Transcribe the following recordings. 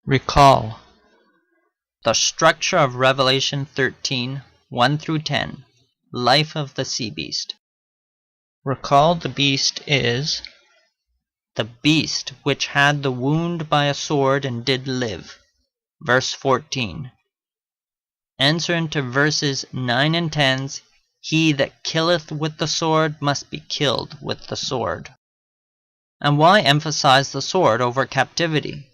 Recall. The structure of Revelation 13, 1-10, Life of the Sea Beast. Recall the beast is the beast which had the wound by a sword and did live. Verse 14. Answer into verses 9 and 10. He that killeth with the sword must be killed with the sword. And why emphasize the sword over captivity?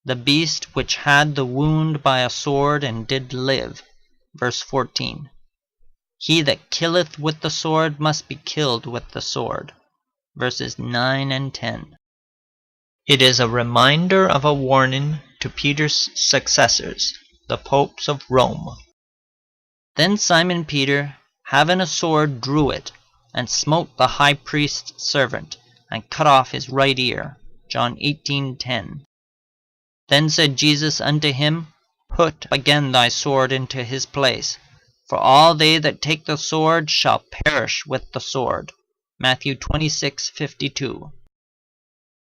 The beast which had the wound by a sword and did live. Verse 14. He that killeth with the sword must be killed with the sword. Verses 9 and 10. It is a reminder of a warning to Peter's successors, the popes of Rome. Then Simon Peter, having a sword, drew it, and smote the high priest's servant, and cut off his right ear. John 18:10. Then said Jesus unto him, Put again thy sword into his place, for all they that take the sword shall perish with the sword. Matthew 26:52.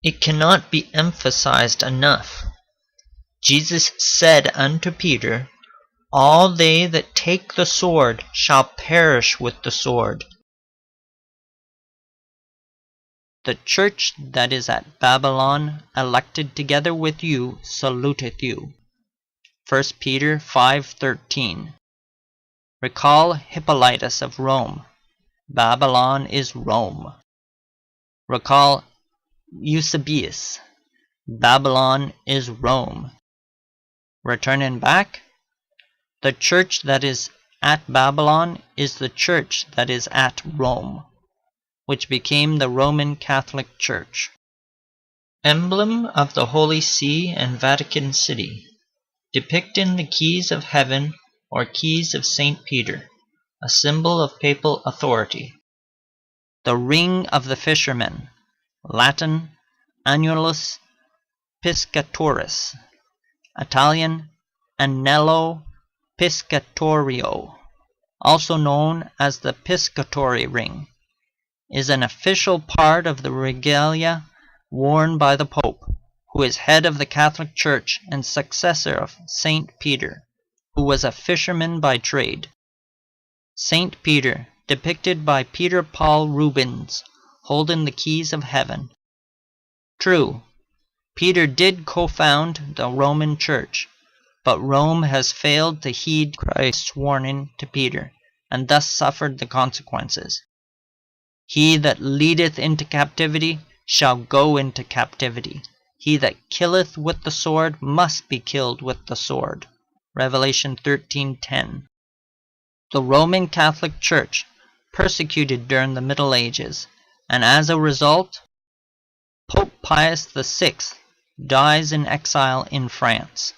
It cannot be emphasized enough. Jesus said unto Peter, All they that take the sword shall perish with the sword. The church that is at Babylon, elected together with you, saluteth you. 1 Peter 5:13. Recall Hippolytus of Rome. Babylon is Rome. Recall Eusebius. Babylon is Rome. Returning back, the church that is at Babylon is the church that is at Rome, which became the Roman Catholic Church. Emblem of the Holy See and Vatican City, depicting the keys of heaven or keys of St. Peter, a symbol of papal authority. The ring of the fishermen, Latin Annulus Piscatoris, Italian Anello Piscatorio, also known as the Piscatory ring, is an official part of the regalia worn by the Pope, who is head of the Catholic Church and successor of St. Peter, who was a fisherman by trade. St. Peter, depicted by Peter Paul Rubens, holding the keys of heaven. True, Peter did co-found the Roman Church, but Rome has failed to heed Christ's warning to Peter, and thus suffered the consequences. He that leadeth into captivity shall go into captivity. He that killeth with the sword must be killed with the sword. Revelation 13:10. The Roman Catholic Church persecuted during the Middle Ages, and as a result, Pope Pius VI dies in exile in France.